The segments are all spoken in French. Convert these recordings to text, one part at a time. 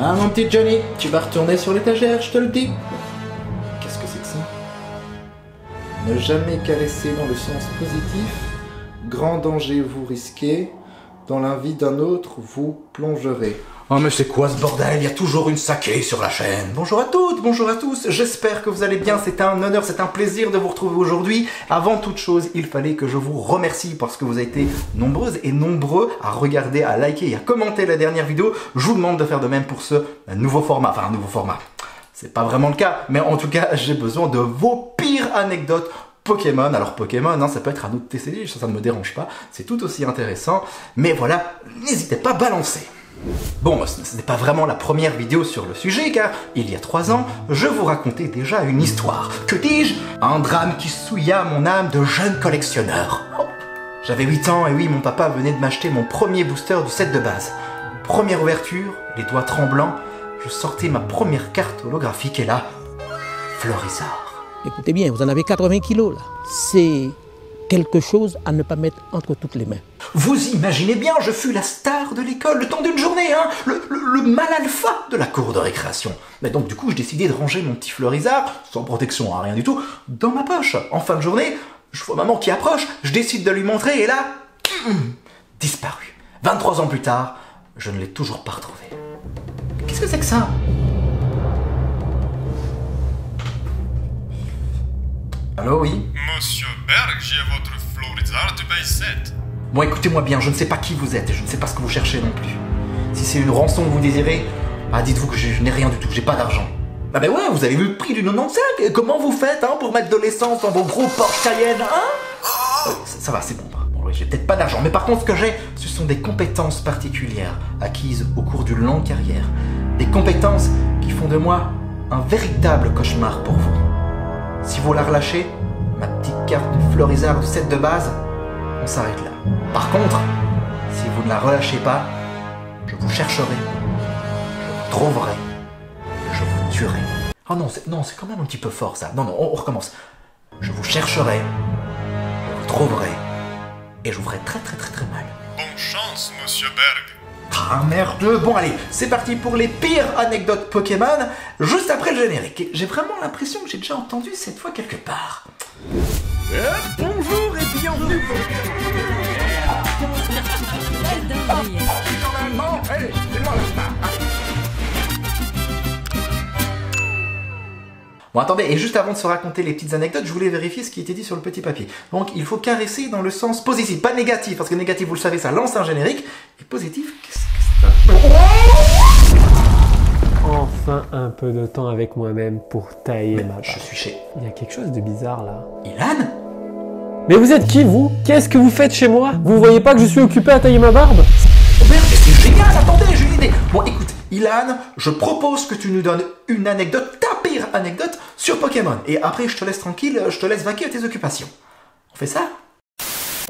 Ah mon petit Johnny, tu vas retourner sur l'étagère, je te le dis. Qu'est-ce que c'est que ça? Ne jamais caresser dans le sens positif. Grand danger vous risquez. Dans la vie d'un autre, vous plongerez. Oh mais c'est quoi ce bordel? Il y a toujours une sakée sur la chaîne. Bonjour à toutes, bonjour à tous, j'espère que vous allez bien, c'est un honneur, c'est un plaisir de vous retrouver aujourd'hui. Avant toute chose, il fallait que je vous remercie parce que vous avez été nombreuses et nombreux à regarder, à liker et à commenter la dernière vidéo. Je vous demande de faire de même pour ce nouveau format, enfin un nouveau format. C'est pas vraiment le cas, mais en tout cas, j'ai besoin de vos pires anecdotes Pokémon. Alors Pokémon, hein, ça peut être un autre TCG, ça ne me dérange pas, c'est tout aussi intéressant. Mais voilà, n'hésitez pas à balancer. Bon, ce n'est pas vraiment la première vidéo sur le sujet, car il y a 3 ans, je vous racontais déjà une histoire. Que dis-je? Un drame qui souilla mon âme de jeune collectionneur. Oh. J'avais 8 ans et oui, mon papa venait de m'acheter mon premier booster du set de base. Première ouverture, les doigts tremblants, je sortais ma première carte holographique et là, Florizard. Écoutez bien, vous en avez 80 kilos là. C'est quelque chose à ne pas mettre entre toutes les mains. Vous imaginez bien, je fus la star de l'école le temps d'une journée, hein, le mal alpha de la cour de récréation. Mais donc du coup, je décidais de ranger mon petit Florizard, sans protection, hein, rien du tout, dans ma poche. En fin de journée, je vois maman qui approche, je décide de lui montrer et là, disparu. 23 ans plus tard, je ne l'ai toujours pas retrouvé. Qu'est-ce que c'est que ça? Allô, oui? Monsieur Berg, j'ai votre Florizard du base 7. Bon, écoutez-moi bien, je ne sais pas qui vous êtes et je ne sais pas ce que vous cherchez non plus. Si c'est une rançon que vous désirez, bah dites-vous que je n'ai rien du tout, j'ai pas d'argent. Ah ben ouais, vous avez vu le prix du 95, comment vous faites hein, pour mettre de l'essence dans vos gros Porsche Cayenne, hein? Ça va, c'est bon. Bon, oui, j'ai peut-être pas d'argent, mais par contre ce que j'ai, ce sont des compétences particulières, acquises au cours d'une longue carrière. Des compétences qui font de moi un véritable cauchemar pour vous. Si vous la relâchez, ma petite carte de Florizard du set de base, on s'arrête là. Par contre, si vous ne la relâchez pas, je vous chercherai, je vous trouverai, et je vous tuerai. Oh non, c'est quand même un petit peu fort ça. Non, on recommence. Je vous chercherai, je vous trouverai, et je vous ferai très mal. Bonne chance, monsieur Berg. Ah merde. Bon allez, c'est parti pour les pires anecdotes Pokémon, juste après le générique. J'ai vraiment l'impression que j'ai déjà entendu cette fois quelque part. Bonjour et bienvenue. Bon attendez, et juste avant de se raconter les petites anecdotes, je voulais vérifier ce qui était dit sur le petit papier. Donc il faut caresser dans le sens positif, pas négatif, parce que négatif vous le savez, ça lance un générique, et positif, qu'est-ce que c'est? Enfin un peu de temps avec moi-même pour tailler ma barbe. Je suis chez Il y a quelque chose de bizarre là. Ilan? Mais vous êtes qui vous? Qu'est-ce que vous faites chez moi? Vous voyez pas que je suis occupé à tailler ma barbe? Oh merde, mais c'est génial, attendez, j'ai une idée. Bon écoute, Ilan, je propose que tu nous donnes une anecdote, ta pire anecdote sur Pokémon. Et après je te laisse tranquille, je te laisse vaquer à tes occupations. On fait ça?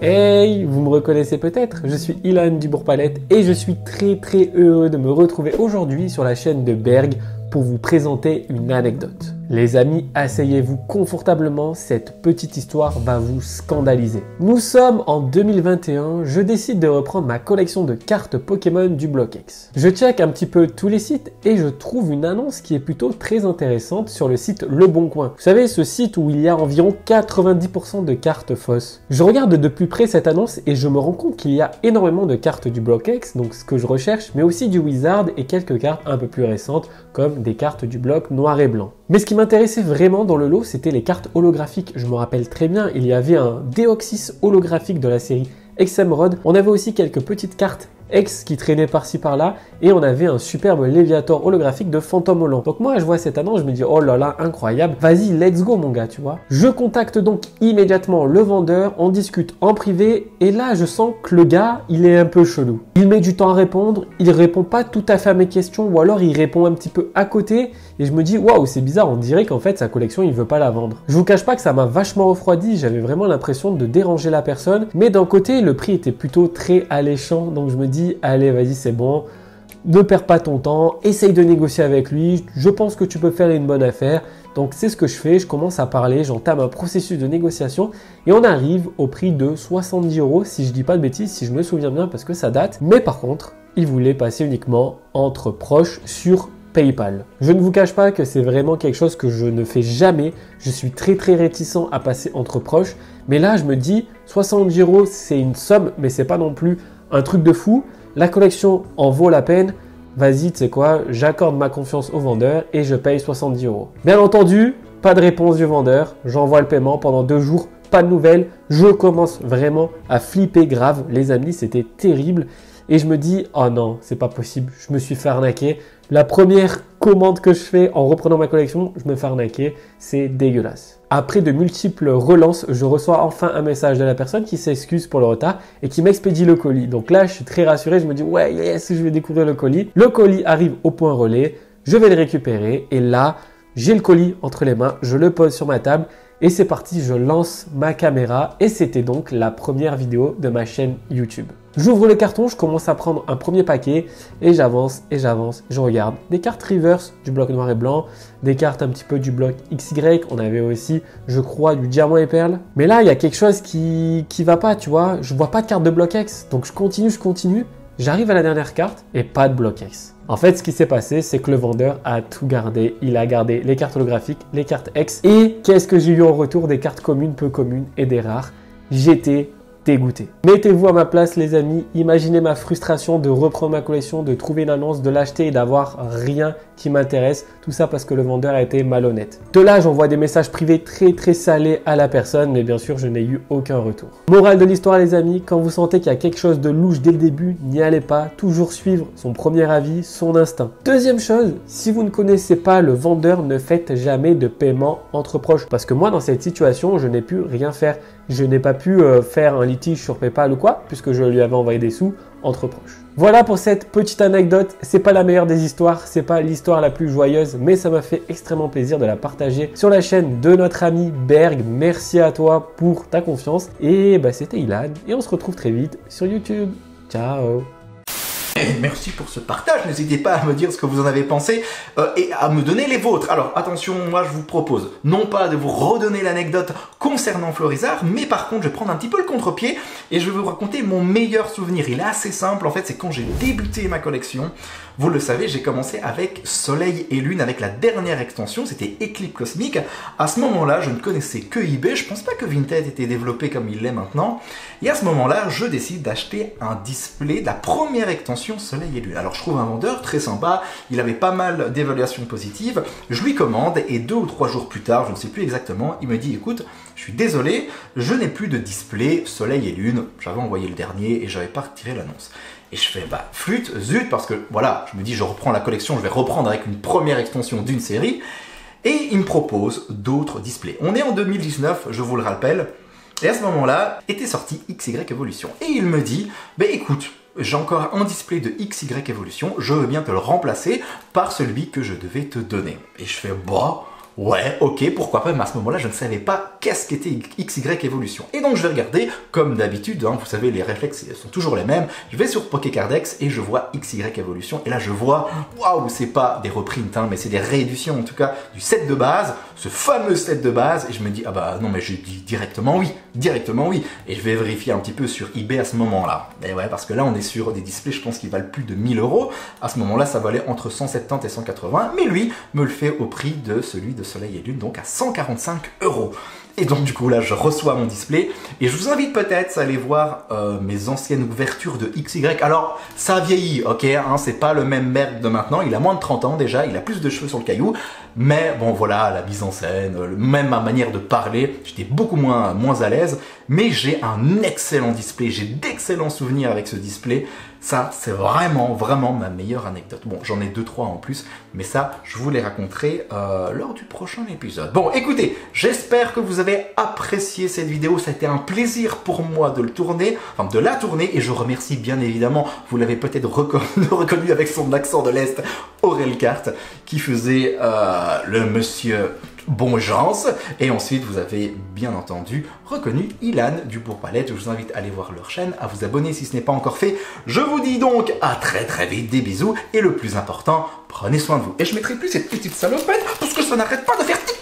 Hey, vous me reconnaissez peut-être, je suis Ilan Dubourg-Palette et je suis très heureux de me retrouver aujourd'hui sur la chaîne de Berg pour vous présenter une anecdote. Les amis, asseyez-vous confortablement, cette petite histoire va vous scandaliser. Nous sommes en 2021, je décide de reprendre ma collection de cartes Pokémon du Block X. Je check un petit peu tous les sites et je trouve une annonce qui est plutôt très intéressante sur le site Le Bon Coin. Vous savez, ce site où il y a environ 90% de cartes fausses. Je regarde de plus près cette annonce et je me rends compte qu'il y a énormément de cartes du Block X, donc ce que je recherche, mais aussi du Wizard et quelques cartes un peu plus récentes comme des cartes du bloc noir et blanc. Mais ce qui m'intéressait vraiment dans le lot, c'était les cartes holographiques. Je me rappelle très bien, il y avait un Deoxys holographique de la série Exemerald. On avait aussi quelques petites cartes X qui traînaient par-ci par-là et on avait un superbe Léviator holographique de Phantom Hollande. Donc moi je vois cette annonce, je me dis oh là là incroyable, vas-y let's go mon gars, tu vois. Je contacte donc immédiatement le vendeur, on discute en privé et là je sens que le gars il est un peu chelou. Il met du temps à répondre, il répond pas tout à fait à mes questions ou alors il répond un petit peu à côté et je me dis waouh c'est bizarre, on dirait qu'en fait sa collection il veut pas la vendre. Je vous cache pas que ça m'a vachement refroidi, j'avais vraiment l'impression de déranger la personne, mais d'un côté le prix était plutôt très alléchant donc je me dis allez vas-y c'est bon, ne perds pas ton temps, essaye de négocier avec lui, je pense que tu peux faire une bonne affaire. Donc c'est ce que je fais, je commence à parler, j'entame un processus de négociation et on arrive au prix de 70 € si je dis pas de bêtises, si je me souviens bien parce que ça date. Mais par contre, il voulait passer uniquement entre proches sur PayPal. Je ne vous cache pas que c'est vraiment quelque chose que je ne fais jamais. Je suis très réticent à passer entre proches. Mais là, je me dis 70 € c'est une somme, mais c'est pas non plus un truc de fou. La collection en vaut la peine. Vas-y, tu sais quoi, j'accorde ma confiance au vendeur et je paye 70 €. Bien entendu, pas de réponse du vendeur. J'envoie le paiement pendant 2 jours. Pas de nouvelles. Je commence vraiment à flipper grave. Les amis, c'était terrible. Et je me dis, oh non, c'est pas possible. Je me suis fait arnaquer. La première commande que je fais en reprenant ma collection, je me fais arnaquer. C'est dégueulasse. Après de multiples relances, je reçois enfin un message de la personne qui s'excuse pour le retard et qui m'expédie le colis. Donc là, je suis très rassuré. Je me dis, ouais, yes, je vais découvrir le colis. Le colis arrive au point relais. Je vais le récupérer. Et là, j'ai le colis entre les mains. Je le pose sur ma table. Et c'est parti, je lance ma caméra et c'était donc la première vidéo de ma chaîne YouTube. J'ouvre le carton, je commence à prendre un premier paquet et j'avance, je regarde des cartes reverse du bloc noir et blanc, des cartes un petit peu du bloc XY, on avait aussi, je crois, du diamant et perle. Mais là, il y a quelque chose qui va pas, tu vois, je vois pas de carte de bloc X, donc je continue. J'arrive à la dernière carte et pas de bloc X. En fait, ce qui s'est passé, c'est que le vendeur a tout gardé. Il a gardé les cartes holographiques, les cartes X. Et qu'est-ce que j'ai eu en retour? Des cartes communes, peu communes et des rares. J'étais dégoûté. Mettez-vous à ma place, les amis. Imaginez ma frustration de reprendre ma collection, de trouver une annonce, de l'acheter et d'avoir rien qui m'intéresse. Tout ça parce que le vendeur a été malhonnête. De là, j'envoie des messages privés très salés à la personne, mais bien sûr, je n'ai eu aucun retour. Morale de l'histoire, les amis, quand vous sentez qu'il y a quelque chose de louche dès le début, n'y allez pas. Toujours suivre son premier avis, son instinct. Deuxième chose, si vous ne connaissez pas le vendeur, ne faites jamais de paiement entre proches. Parce que moi, dans cette situation, je n'ai pu rien faire. Je n'ai pas pu faire un litige sur PayPal ou quoi, puisque je lui avais envoyé des sous entre proches. Voilà pour cette petite anecdote. C'est pas la meilleure des histoires, c'est pas l'histoire la plus joyeuse, mais ça m'a fait extrêmement plaisir de la partager sur la chaîne de notre ami Berg. Merci à toi pour ta confiance. Et bah, c'était Ilan, et on se retrouve très vite sur YouTube. Ciao. Merci pour ce partage, n'hésitez pas à me dire ce que vous en avez pensé et à me donner les vôtres. Alors attention, moi je vous propose non pas de vous redonner l'anecdote concernant Florizard, mais par contre je vais prendre un petit peu le contre-pied et je vais vous raconter mon meilleur souvenir. Il est assez simple en fait, c'est quand j'ai débuté ma collection. Vous le savez, j'ai commencé avec Soleil et Lune, avec la dernière extension, c'était Éclipse Cosmique. À ce moment-là, je ne connaissais que eBay, je pense pas que Vinted était développé comme il l'est maintenant. Et à ce moment-là, je décide d'acheter un display de la première extension Soleil et Lune. Alors je trouve un vendeur très sympa, il avait pas mal d'évaluations positives, je lui commande et 2 ou 3 jours plus tard, je ne sais plus exactement, il me dit écoute, je suis désolé, je n'ai plus de display Soleil et Lune, j'avais envoyé le dernier et j'avais pas retiré l'annonce. Et je fais bah flûte, zut, parce que voilà, je me dis je reprends la collection, je vais reprendre avec une première extension d'une série, et il me propose d'autres displays. On est en 2019, je vous le rappelle, et à ce moment-là, était sorti XY Evolution. Et il me dit, bah écoute, j'ai encore un display de XY Evolution, je veux bien te le remplacer par celui que je devais te donner. Et je fais bah... ouais, ok, pourquoi pas, mais à ce moment-là, je ne savais pas qu'est-ce qu'était XY Evolution. Et donc, je vais regarder, comme d'habitude, hein, vous savez, les réflexes sont toujours les mêmes. Je vais sur Pokécardex et je vois XY Evolution. Et là, je vois, waouh, c'est pas des reprints, hein, mais c'est des rééditions, en tout cas, du set de base, ce fameux set de base. Et je me dis, ah bah non, mais je dis directement oui. Et je vais vérifier un petit peu sur eBay à ce moment-là. Et ouais, parce que là, on est sur des displays, je pense qu'ils valent plus de 1000 €. À ce moment-là, ça valait entre 170 et 180. Mais lui me le fait au prix de celui de Soleil et Lune, donc à 145 €. Et donc du coup là je reçois mon display et je vous invite peut-être à aller voir mes anciennes ouvertures de XY. Alors ça vieillit, ok, hein, c'est pas le même merde de maintenant, il a moins de 30 ans déjà, il a plus de cheveux sur le caillou, mais bon voilà, la mise en scène, même ma manière de parler, j'étais beaucoup moins à l'aise, mais j'ai un excellent display, j'ai d'excellents souvenirs avec ce display. Ça, c'est vraiment ma meilleure anecdote. Bon, j'en ai 2-3 en plus, mais ça, je vous les raconterai lors du prochain épisode. Bon, écoutez, j'espère que vous avez apprécié cette vidéo. Ça a été un plaisir pour moi de la tourner, et je remercie bien évidemment, vous l'avez peut-être reconnu avec son accent de l'Est, Aurel Carte, qui faisait le monsieur Bonjance, et ensuite vous avez bien entendu reconnu Ilan du Bourg-Palette. Je vous invite à aller voir leur chaîne, à vous abonner si ce n'est pas encore fait. Je vous dis donc à très vite, des bisous, et le plus important, prenez soin de vous. Et je mettrai plus cette petite salopette parce que ça n'arrête pas de faire tic